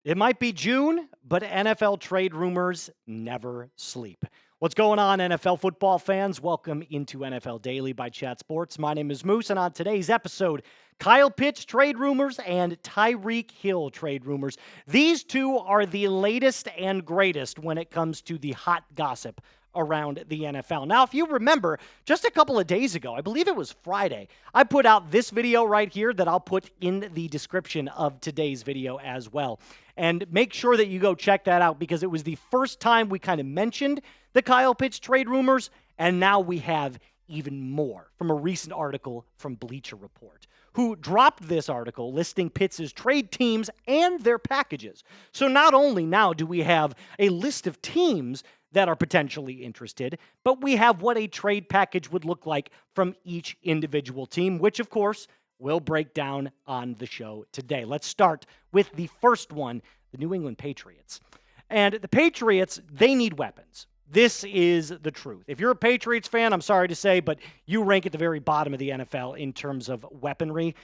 It might be June, but NFL trade rumors never sleep. What's going on, NFL football fans? Welcome into NFL Daily by Chat Sports. My name is Moose, and on today's episode, Kyle Pitts trade rumors and Tyreek Hill trade rumors. These two are the latest and greatest when it comes to the hot gossip around the NFL. Now, if you remember, just a couple of days ago, I believe it was Friday, I put out this video right here that I'll put in the description of today's video as well. And make sure that you go check that out because it was the first time we kind of mentioned the Kyle Pitts trade rumors, and now we have even more from a recent article from Bleacher Report, who dropped this article listing Pitts' trade teams and their packages. So not only now do we have a list of teams that are potentially interested, but we have what a trade package would look like from each individual team, which, of course, we'll break down on the show today. Let's start with the first one, the New England Patriots. And the Patriots, they need weapons. This is the truth. If you're a Patriots fan, I'm sorry to say, but you rank at the very bottom of the NFL in terms of weaponry.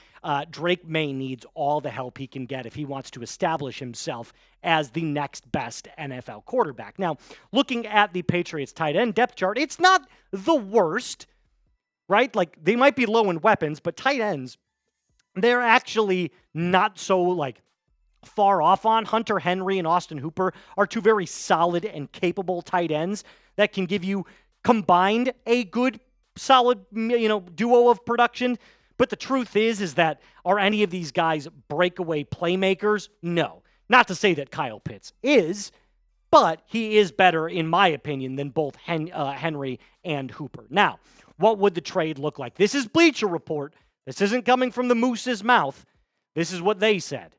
Drake May needs all the help he can get if he wants to establish himself as the next best NFL quarterback. Now, looking at the Patriots tight end depth chart, it's not the worst, right? Like, they might be low in weapons, but tight ends, they're actually not so, far off on. Hunter Henry and Austin Hooper are two very solid and capable tight ends that can give you combined a good, solid, duo of production. But the truth is that are any of these guys breakaway playmakers? No. Not to say that Kyle Pitts is, but he is better, in my opinion, than both Henry and Hooper. Now, what would the trade look like? This is Bleacher Report. This isn't coming from the Moose's mouth. This is what they said.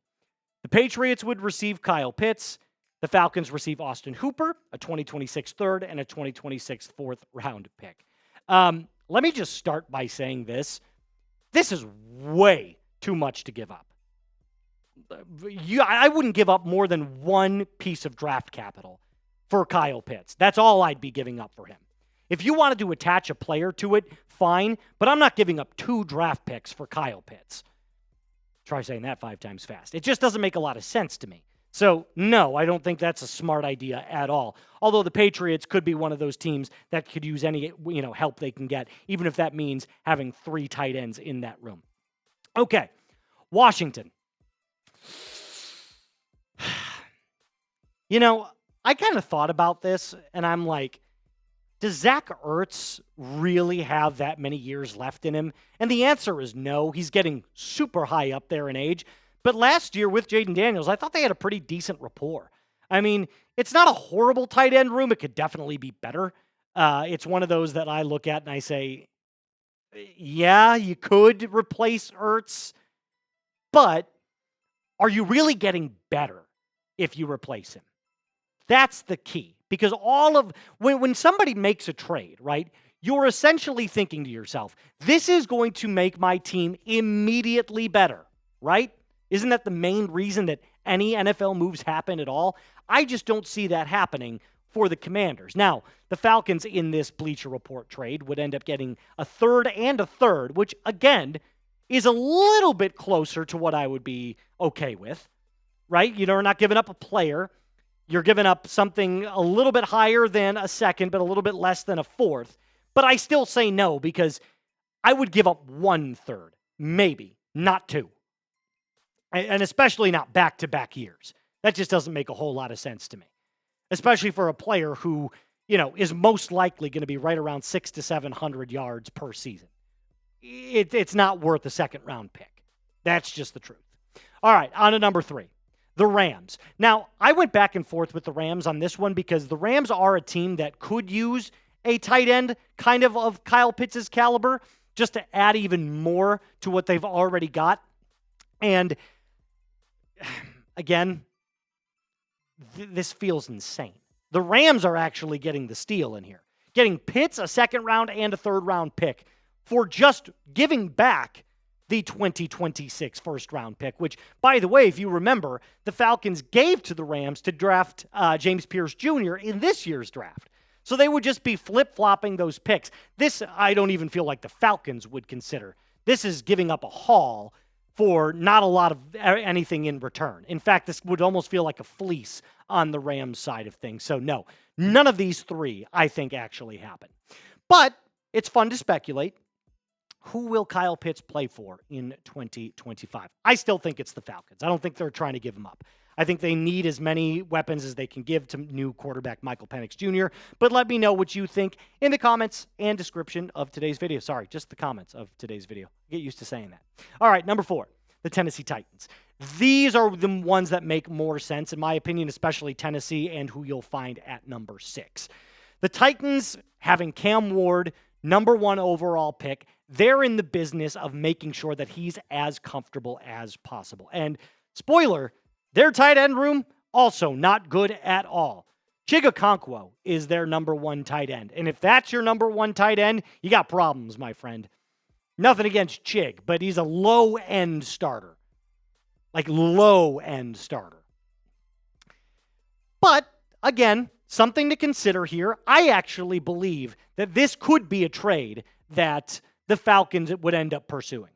The Patriots would receive Kyle Pitts. The Falcons receive Austin Hooper, a 2026 third and a 2026 fourth round pick. Let me just start by saying this. This is way too much to give up. I wouldn't give up more than one piece of draft capital for Kyle Pitts. That's all I'd be giving up for him. If you wanted to attach a player to it, fine, but I'm not giving up 2 draft picks for Kyle Pitts. Try saying that 5 times fast. It just doesn't make a lot of sense to me. So, no, I don't think that's a smart idea at all. Although the Patriots could be one of those teams that could use any, help they can get, even if that means having 3 tight ends in that room. Okay, Washington. I kind of thought about this, and I'm like, does Zach Ertz really have that many years left in him? And the answer is no. He's getting super high up there in age. But last year with Jaden Daniels, I thought they had a pretty decent rapport. I mean, it's not a horrible tight end room. It could definitely be better. It's one of those that I look at and I say, yeah, you could replace Ertz, but are you really getting better if you replace him? That's the key. Because when somebody makes a trade, right, you're essentially thinking to yourself, this is going to make my team immediately better, right? Isn't that the main reason that any NFL moves happen at all? I just don't see that happening for the Commanders. Now, the Falcons in this Bleacher Report trade would end up getting a third and a third, which, again, is a little bit closer to what I would be okay with, right? You're not giving up a player. You're giving up something a little bit higher than a second, but a little bit less than a fourth. But I still say no because I would give up 1/3, maybe, not 2. And especially not back-to-back years. That just doesn't make a whole lot of sense to me, especially for a player who, is most likely going to be right around 600 to 700 yards per season. It's not worth a second-round pick. That's just the truth. All right, on to number 3. The Rams. Now, I went back and forth with the Rams on this one because the Rams are a team that could use a tight end kind of Kyle Pitts' caliber just to add even more to what they've already got. And again, this feels insane. The Rams are actually getting the steal in here. Getting Pitts, a second round and a third round pick for just giving back the 2026 first-round pick, which, by the way, if you remember, the Falcons gave to the Rams to draft James Pierce Jr. in this year's draft. So they would just be flip-flopping those picks. This, I don't even feel like the Falcons would consider. This is giving up a haul for not a lot of anything in return. In fact, this would almost feel like a fleece on the Rams side of things. So no, none of these three, I think, actually happen. But it's fun to speculate. Who will Kyle Pitts play for in 2025? I still think it's the Falcons. I don't think they're trying to give him up. I think they need as many weapons as they can give to new quarterback Michael Penix Jr. But let me know what you think in the comments and description of today's video. Sorry, just the comments of today's video. Get used to saying that. All right, number 4, the Tennessee Titans. These are the ones that make more sense, in my opinion, especially Tennessee and who you'll find at number 6. The Titans, having Cam Ward, number 1 overall pick, they're in the business of making sure that he's as comfortable as possible. And spoiler, their tight end room, also not good at all. Chigakonkwo is their number 1 tight end. And if that's your number 1 tight end, you got problems, my friend. Nothing against Chig, but he's a low-end starter. Like low-end starter. But, again, something to consider here. I actually believe that this could be a trade that the Falcons would end up pursuing.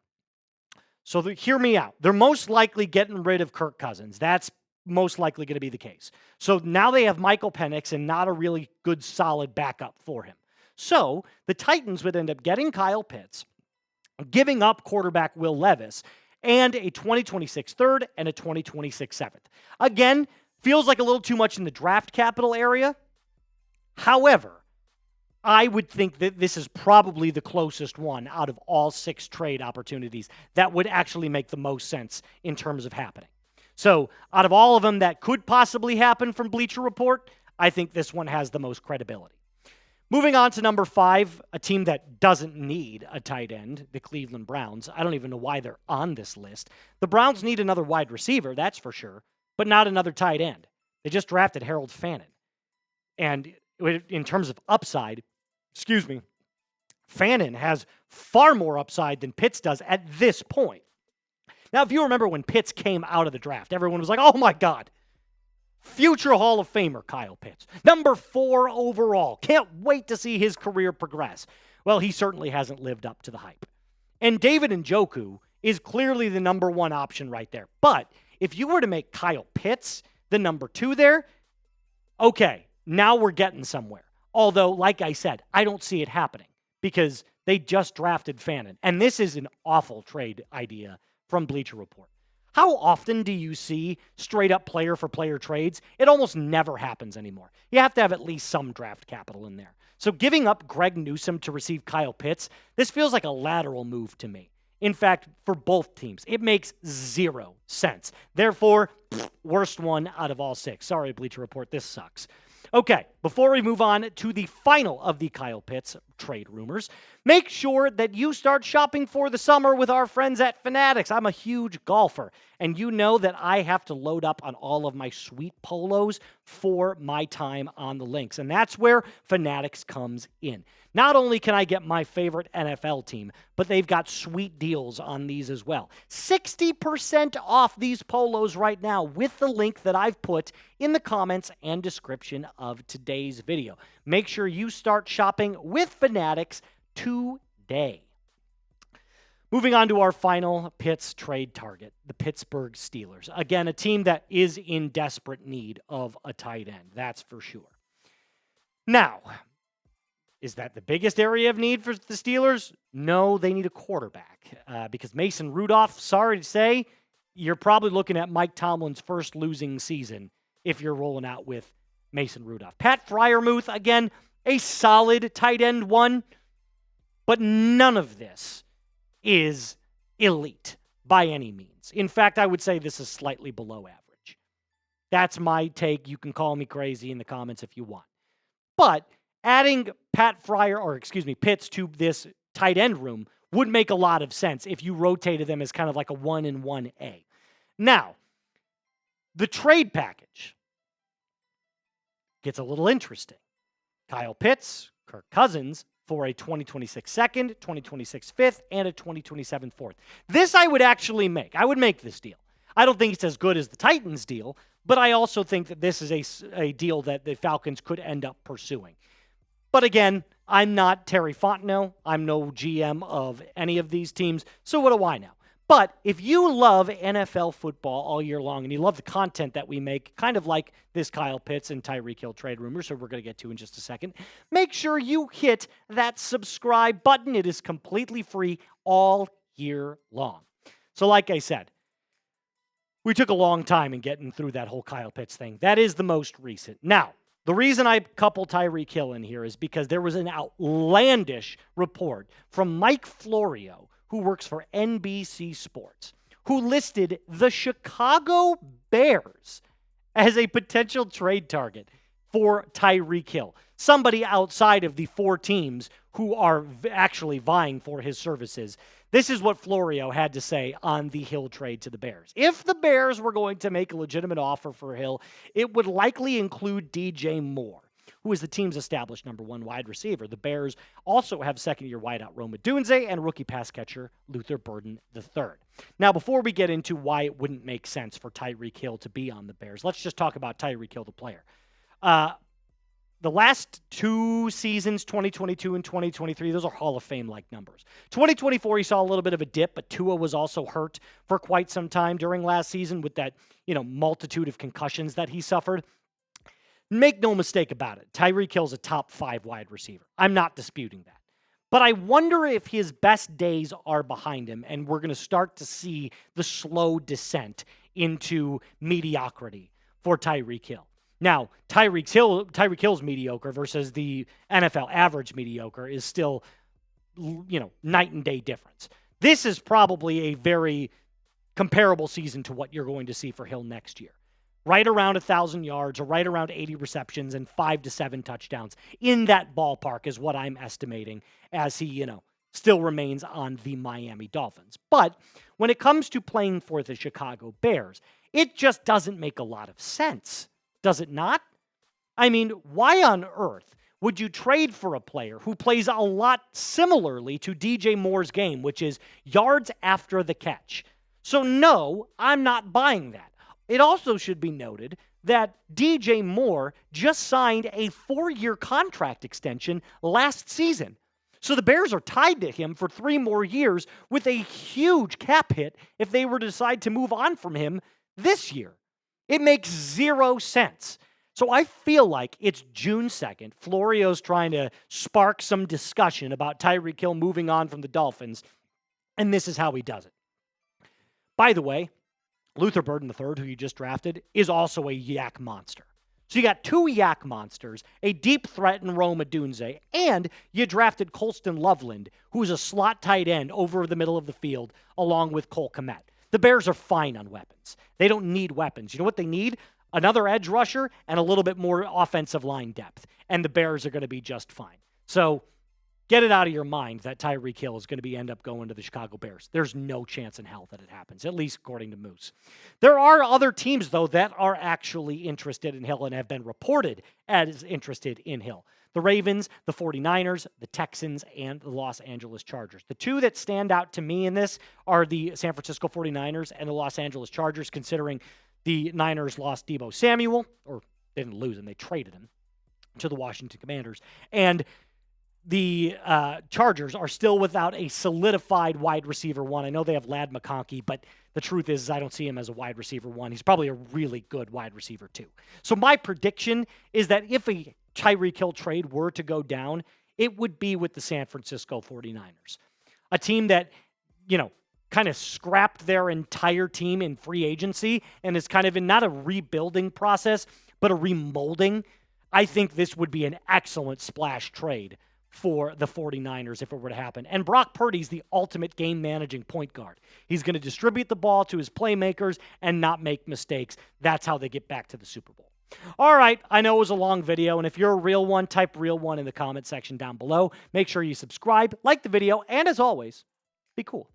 So hear me out. They're most likely getting rid of Kirk Cousins. That's most likely going to be the case. So now they have Michael Penix and not a really good, solid backup for him. So the Titans would end up getting Kyle Pitts, giving up quarterback Will Levis, and a 2026 third and a 2026 seventh. Again, feels like a little too much in the draft capital area. However, I would think that this is probably the closest one out of all 6 trade opportunities that would actually make the most sense in terms of happening. So out of all of them that could possibly happen from Bleacher Report, I think this one has the most credibility. Moving on to number 5, a team that doesn't need a tight end, the Cleveland Browns. I don't even know why they're on this list. The Browns need another wide receiver, that's for sure, but not another tight end. They just drafted Harold Fannin. And in terms of upside, Fannin has far more upside than Pitts does at this point. Now, if you remember when Pitts came out of the draft, everyone was like, oh my God, future Hall of Famer Kyle Pitts. Number 4 overall. Can't wait to see his career progress. Well, he certainly hasn't lived up to the hype. And David Njoku is clearly the number 1 option right there. But if you were to make Kyle Pitts the number 2 there, okay, now we're getting somewhere. Although, like I said, I don't see it happening because they just drafted Fannin. And this is an awful trade idea from Bleacher Report. How often do you see straight-up player-for-player trades? It almost never happens anymore. You have to have at least some draft capital in there. So giving up Greg Newsome to receive Kyle Pitts, this feels like a lateral move to me. In fact, for both teams, it makes 0 sense. Therefore, worst one out of all 6. Sorry, Bleacher Report, this sucks. Okay, before we move on to the final of the Kyle Pitts trade rumors, make sure that you start shopping for the summer with our friends at Fanatics. I'm a huge golfer, and you know that I have to load up on all of my sweet polos for my time on the links, and that's where Fanatics comes in. Not only can I get my favorite NFL team, but they've got sweet deals on these as well. 60% off these polos right now with the link that I've put in the comments and description of today's video. Make sure you start shopping with Fanatics today. Moving on to our final Pitts trade target, the Pittsburgh Steelers. Again, a team that is in desperate need of a tight end, that's for sure. Now, is that the biggest area of need for the Steelers? No, they need a quarterback because Mason Rudolph, sorry to say, you're probably looking at Mike Tomlin's first losing season if you're rolling out with Mason Rudolph. Pat Freiermuth, again, a solid tight end one, but none of this is elite by any means. In fact, I would say this is slightly below average. That's my take. You can call me crazy in the comments if you want. But adding Pitts to this tight end room would make a lot of sense if you rotated them as kind of like a 1 and 1A. Now, the trade package gets a little interesting. Kyle Pitts, Kirk Cousins for a 2026 second, 2026 fifth, and a 2027 fourth. This I would actually make. I would make this deal. I don't think it's as good as the Titans deal, but I also think that this is a deal that the Falcons could end up pursuing. But again, I'm not Terry Fontenot. I'm no GM of any of these teams, so what do I know? But if you love NFL football all year long and you love the content that we make, kind of like this Kyle Pitts and Tyreek Hill trade rumor, so we're going to get to in just a second, make sure you hit that subscribe button. It is completely free all year long. So like I said, we took a long time in getting through that whole Kyle Pitts thing. That is the most recent. Now, the reason I couple Tyreek Hill in here is because there was an outlandish report from Mike Florio, who works for NBC Sports, who listed the Chicago Bears as a potential trade target for Tyreek Hill. Somebody outside of the four teams who are actually vying for his services. This is what Florio had to say on the Hill trade to the Bears. If the Bears were going to make a legitimate offer for Hill, it would likely include DJ Moore, who is the team's established number one wide receiver. The Bears also have second-year wideout Rome Odunze and rookie pass catcher Luther Burden III. Now, before we get into why it wouldn't make sense for Tyreek Hill to be on the Bears, let's just talk about Tyreek Hill, the player. The last two seasons, 2022 and 2023, those are Hall of Fame-like numbers. 2024, he saw a little bit of a dip, but Tua was also hurt for quite some time during last season with that, multitude of concussions that he suffered. Make no mistake about it, Tyreek Hill's a top 5 wide receiver. I'm not disputing that. But I wonder if his best days are behind him, and we're going to start to see the slow descent into mediocrity for Tyreek Hill. Now, Tyreek Hill's mediocre versus the NFL average mediocre is still, night and day difference. This is probably a very comparable season to what you're going to see for Hill next year. Right around 1,000 yards or right around 80 receptions and 5 to 7 touchdowns. In that ballpark is what I'm estimating as he, still remains on the Miami Dolphins. But when it comes to playing for the Chicago Bears, it just doesn't make a lot of sense. Does it not? I mean, why on earth would you trade for a player who plays a lot similarly to DJ Moore's game, which is yards after the catch? So no, I'm not buying that. It also should be noted that DJ Moore just signed a 4-year contract extension last season. So the Bears are tied to him for 3 more years with a huge cap hit if they were to decide to move on from him this year. It makes 0 sense. So I feel like it's June 2nd. Florio's trying to spark some discussion about Tyreek Hill moving on from the Dolphins, and this is how he does it. By the way, Luther Burden III, who you just drafted, is also a yak monster. So you got 2 yak monsters, a deep threat in Rome Odunze, and you drafted Colston Loveland, who's a slot tight end over the middle of the field, along with Cole Kmet. The Bears are fine on weapons. They don't need weapons. You know what they need? Another edge rusher and a little bit more offensive line depth. And the Bears are going to be just fine. So get it out of your mind that Tyreek Hill is going to end up going to the Chicago Bears. There's no chance in hell that it happens, at least according to Moose. There are other teams, though, that are actually interested in Hill and have been reported as interested in Hill. The Ravens, the 49ers, the Texans, and the Los Angeles Chargers. The 2 that stand out to me in this are the San Francisco 49ers and the Los Angeles Chargers, considering the Niners lost Deebo Samuel, or they didn't lose him, they traded him to the Washington Commanders. And the Chargers are still without a solidified wide receiver 1. I know they have Ladd McConkey, but the truth is I don't see him as a wide receiver 1. He's probably a really good wide receiver 2. So my prediction is that if a Tyreek Hill trade were to go down, it would be with the San Francisco 49ers. A team that, kind of scrapped their entire team in free agency and is kind of in not a rebuilding process, but a remolding. I think this would be an excellent splash trade for the 49ers if it were to happen. And Brock Purdy's the ultimate game-managing point guard. He's going to distribute the ball to his playmakers and not make mistakes. That's how they get back to the Super Bowl. All right, I know it was a long video, and if you're a real one, type real one in the comment section down below. Make sure you subscribe, like the video, and as always, be cool.